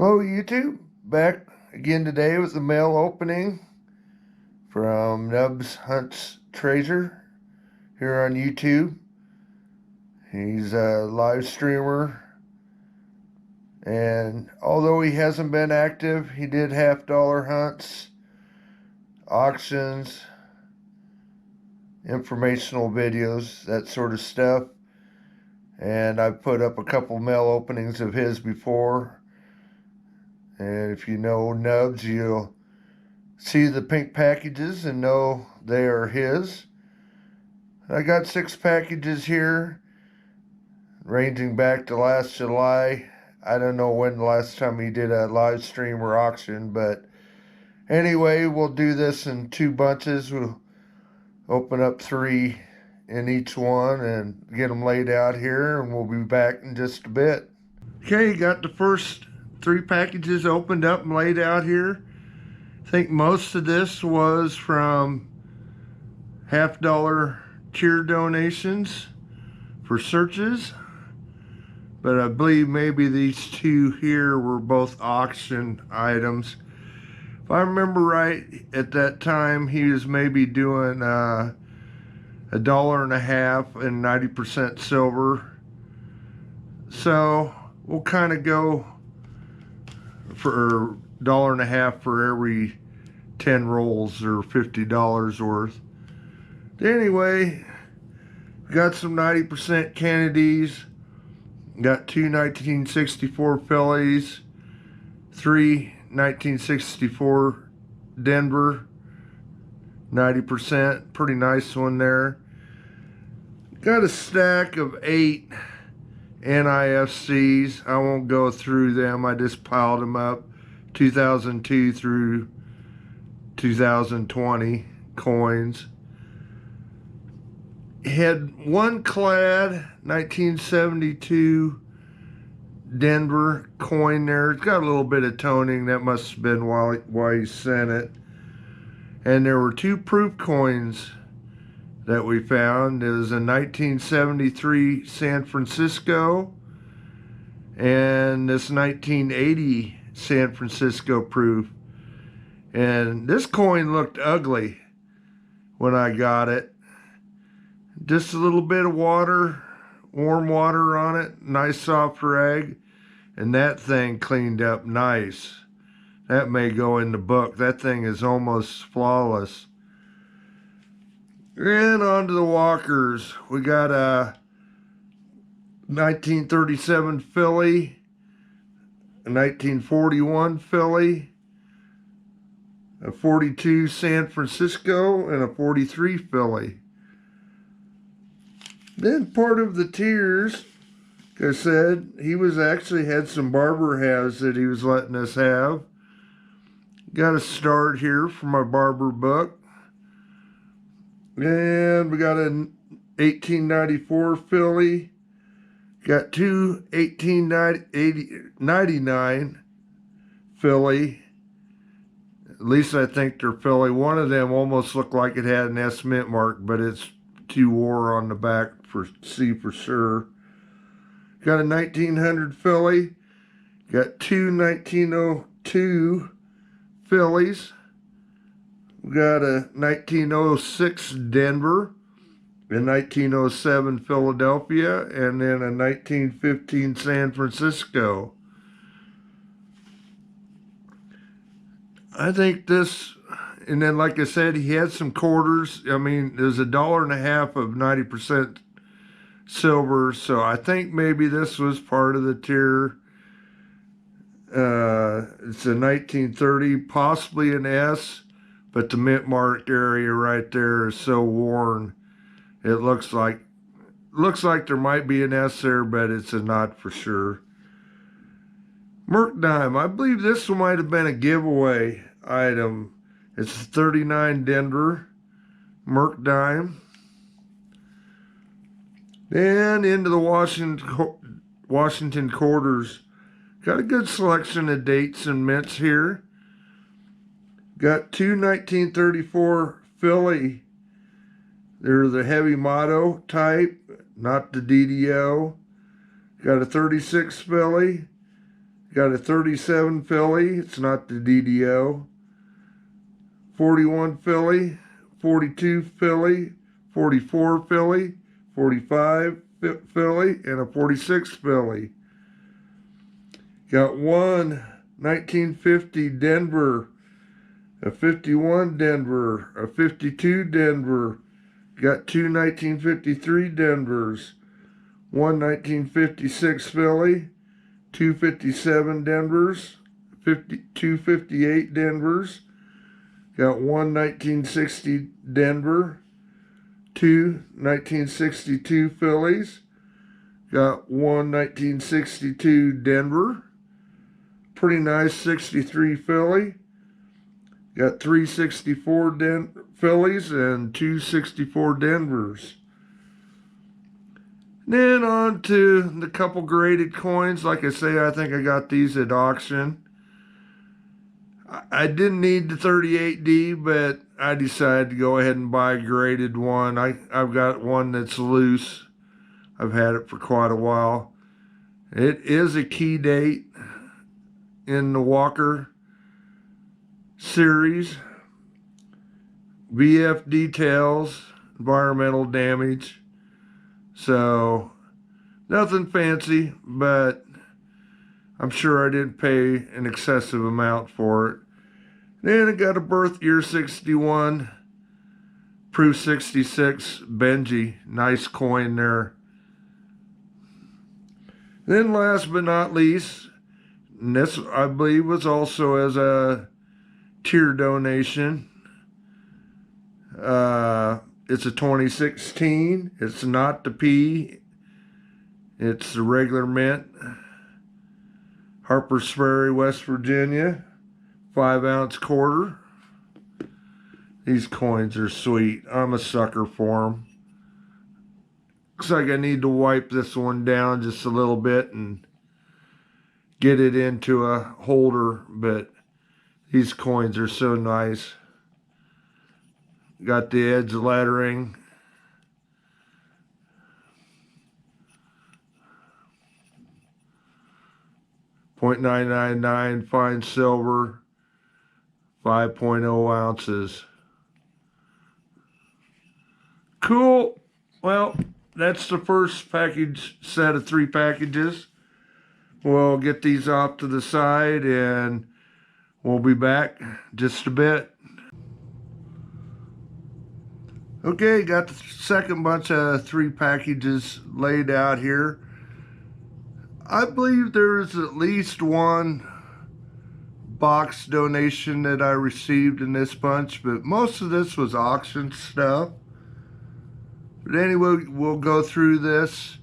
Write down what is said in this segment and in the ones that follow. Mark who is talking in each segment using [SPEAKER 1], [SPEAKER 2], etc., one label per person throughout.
[SPEAKER 1] Hello YouTube, back again today with the mail opening from Nubbz Hunts Treasure here on YouTube. He's a live streamer, and although he hasn't been active, he did $half hunts, auctions, informational videos, that sort of stuff. And I've put up a couple mail openings of his before. And if you know Nubbz, you'll see the pink packages and know they are his. I got 6 packages here, ranging back to last July. I don't know when the last time he did a live stream or auction, but anyway, we'll do this in 2 bunches. We'll open up 3 in each one and get them laid out here, and we'll be back in just a bit. Okay, got the first 3 packages opened up and laid out here. I think most of this was from $half tier donations for searches, but I believe maybe these 2 here were both auction items. If I remember right, at that time he was maybe doing $1.50 and 90% silver. So we'll kind of go for $1.50 for every 10 rolls, or $50 worth. Anyway, got some 90% Kennedys, got 2 1964 Phillies, 3 1964 Denver, 90%, pretty nice one there. Got a stack of 8 NIFCs. I won't go through them, I just piled them up, 2002 through 2020 coins. Had 1 clad 1972 Denver coin there. It's got a little bit of toning. That must have been why he sent it. And there were 2 proof coins that we found. It was a 1973 San Francisco and this 1980 San Francisco proof. And this coin looked ugly when I got it. Just a little bit of water, warm water on it, nice soft rag, and that thing cleaned up nice. That may go in the book. That thing is almost flawless. And on to the walkers. We got a 1937 Philly, a 1941 Philly, a 42 San Francisco, and a 43 Philly. Then part of the tiers, like I said, he was actually had some barber halves that he was letting us have. Got a start here from my barber book. And we got an 1894 Philly. Got 2 1899 Philly. At least I think they're Philly. One of them almost looked like it had an S mint mark, but it's 2 war on the back for see for sure. Got a 1900 Philly. Got 2 1902 Phillies. We got a 1906 Denver, a 1907 Philadelphia, and then a 1915 San Francisco. I think this, and then like I said, he had some quarters. I mean, there's $1.50 of 90% silver, so I think maybe this was part of the tier. It's a 1930, possibly an S, but the mint mark area right there is so worn. It looks like there might be an S there, but it's a not for sure. Merc dime. I believe this one might have been a giveaway item. It's a 39 Denver Merc dime. And into the Washington quarters. Got a good selection of dates and mints here. Got 2 1934 Philly. They're the heavy motto type, not the DDO. Got a 36 Philly. Got a 37 Philly, it's not the DDO. 41 Philly, 42 Philly, 44 Philly, 45 Philly, and a 46 Philly. Got one 1950 Denver, a 51 Denver, a 52 Denver. Got two 1953 Denvers, one 1956 Philly, two 57 Denvers, 258 Denvers. Got one 1960 Denver, two 1962 Phillies. Got one 1962 Denver. Pretty nice 63 Philly. Got 364 Phillies and 264 Denvers. Then on to the couple graded coins. Like I say, I think I got these at auction. I didn't need the 38D, but I decided to go ahead and buy a graded one. I've got one that's loose. I've had it for quite a while. It is a key date in the Walker series. VF details, environmental damage. So, nothing fancy, but I'm sure I didn't pay an excessive amount for it. Then I got a birth year 61, proof 66, Benji. Nice coin there. Then last but not least, and this I believe was also as a tier donation. It's a 2016. It's not the P. It's the regular mint. Harpers Ferry, West Virginia. 5-ounce quarter. These coins are sweet. I'm a sucker for them. Looks like I need to wipe this one down just a little bit and get it into a holder, but these coins are so nice. Got the edge lettering. .999 fine silver. 5.0 ounces. Cool. Well, that's the first package, set of 3 packages. We'll get these off to the side and we'll be back just a bit. Okay, got the second bunch of 3 packages laid out here. I believe there's at least one box donation that I received in this bunch, but most of this was auction stuff. But anyway, we'll go through this.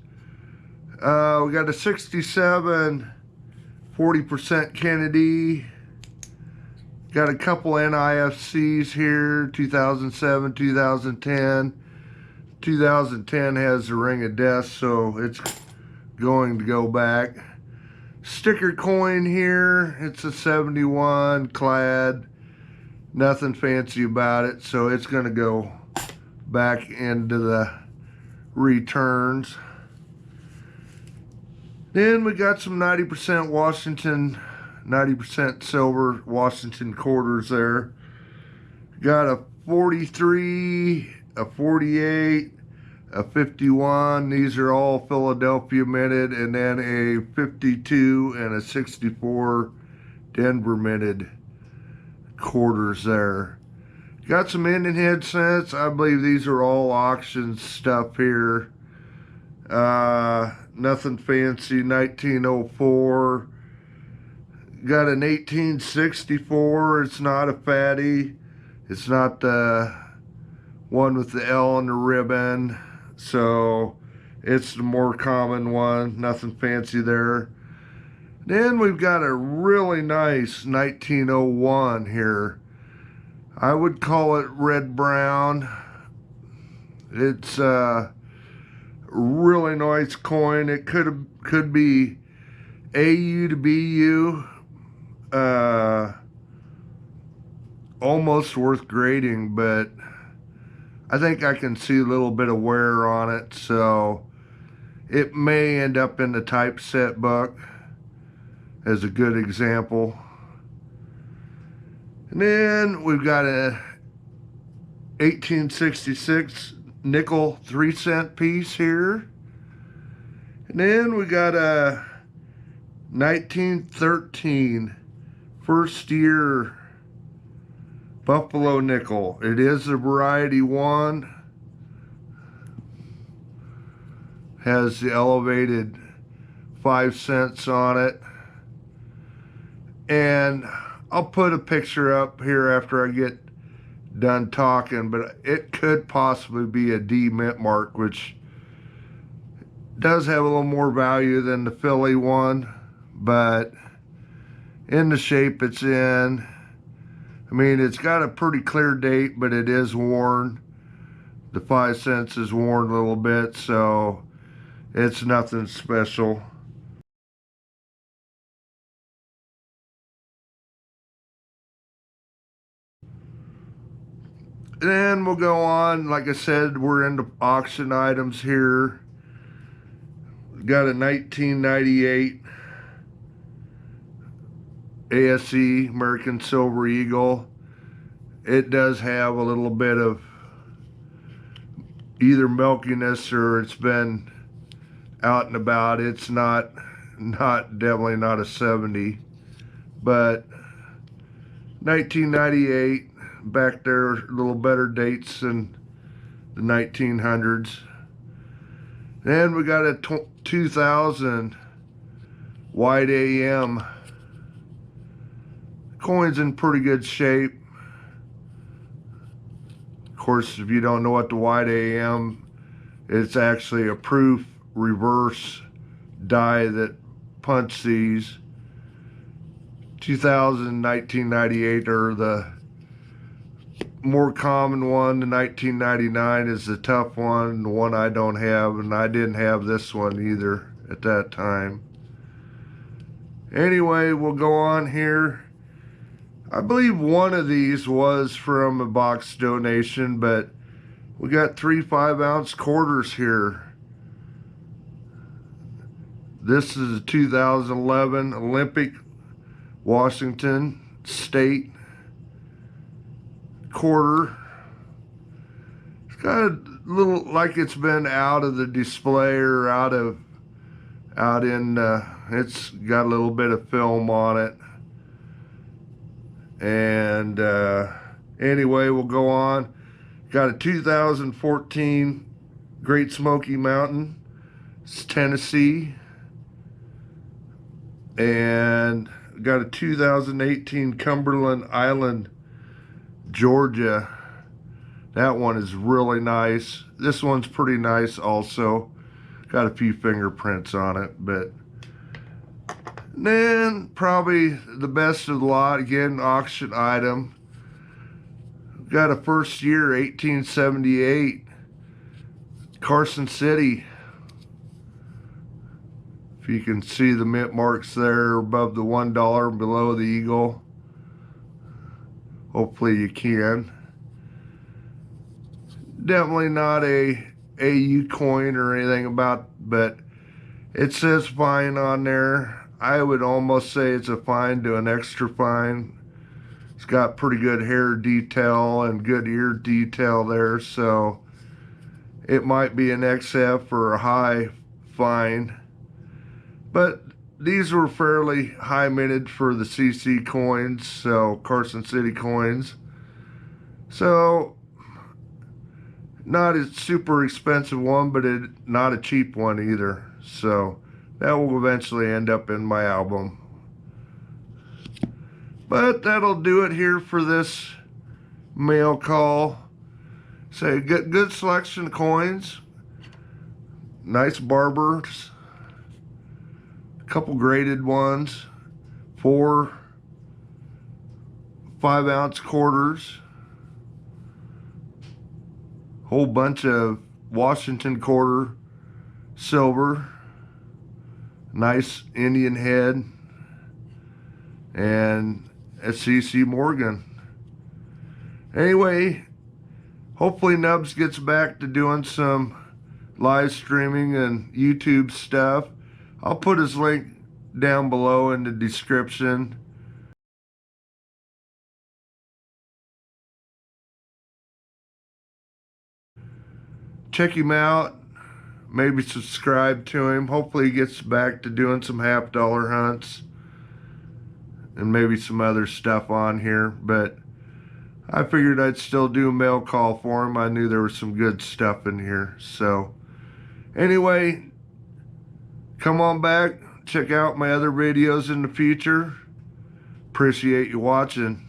[SPEAKER 1] We got a 67 40% Kennedy. Got a couple NIFCs here, 2007, 2010. 2010 has the Ring of Death, so it's going to go back. Sticker coin here, it's a 71 clad, nothing fancy about it, so it's going to go back into the returns. Then we got some 90% Washington, 90% silver Washington quarters there. Got a 43, a 48, a 51, these are all Philadelphia minted, and then a 52 and a 64 Denver minted quarters there. Got some Indian head cents. I believe these are all auction stuff here. Nothing fancy. 1904. Got an 1864. It's not a fatty. It's not the one with the L on the ribbon. So it's the more common one. Nothing fancy there. Then we've got a really nice 1901 here. I would call it red brown. It's a really nice coin. It could be AU to BU. Almost worth grading, but I think I can see a little bit of wear on it, so it may end up in the typeset book. as a good example. And then we've got a 1866 nickel 3-cent piece here. And then we got a 1913 first year Buffalo nickel. It is the variety 1. Has the elevated 5 cents on it. And I'll put a picture up here after I get done talking, but it could possibly be a D mint mark, which does have a little more value than the Philly one, but in the shape it's in, I mean, it's got a pretty clear date, but it is worn. The 5 cents is worn a little bit, so it's nothing special. Then we'll go on. Like I said, we're into auction items here. Got a 1998 ASE, American Silver Eagle. It does have a little bit of either milkiness or it's been out and about. It's definitely not a 70, but 1998, back there, a little better dates than the 1900s. Then we got a 2000 white AM. Coin's in pretty good shape. Of course, if you don't know what the white AM, it's actually a proof reverse die that punch these. 2000, 1998 are the more common one. The 1999 is the tough one, the one I don't have, and I didn't have this one either at that time. Anyway, we'll go on here. I believe one of these was from a box donation, but we got 3 5-ounce quarters here. This is a 2011 Olympic Washington State quarter. It's got a little, like it's been out of the display or it's got a little bit of film on it. And anyway, we'll go on. Got a 2014 Great Smoky Mountain, it's Tennessee. And got a 2018 Cumberland Island, Georgia. That one is really nice. This one's pretty nice also. Got a few fingerprints on it, but then probably the best of the lot, again, auction item. Got a first year 1878 Carson City. If you can see the mint marks there above the $1 below the eagle. Hopefully you can. Definitely not a AU coin or anything about, but it says fine on there. I would almost say it's a fine to an extra fine. It's got pretty good hair detail and good ear detail there, so it might be an XF or a high fine. But these were fairly high minted for the CC coins, so Carson City coins. So not a super expensive one, but not a cheap one either. So that will eventually end up in my album. But that'll do it here for this mail call. Say, good selection of coins. Nice barbers. Couple graded ones, 4 5-ounce quarters, whole bunch of Washington quarter silver, nice Indian head, and a CC Morgan. Anyway, hopefully Nubbz gets back to doing some live streaming and YouTube stuff. I'll put his link down below in the description. Check him out. Maybe subscribe to him. Hopefully he gets back to doing some half-dollar hunts and maybe some other stuff on here. But I figured I'd still do a mail call for him. I knew there was some good stuff in here. So anyway, come on back. Check out my other videos in the future. Appreciate you watching.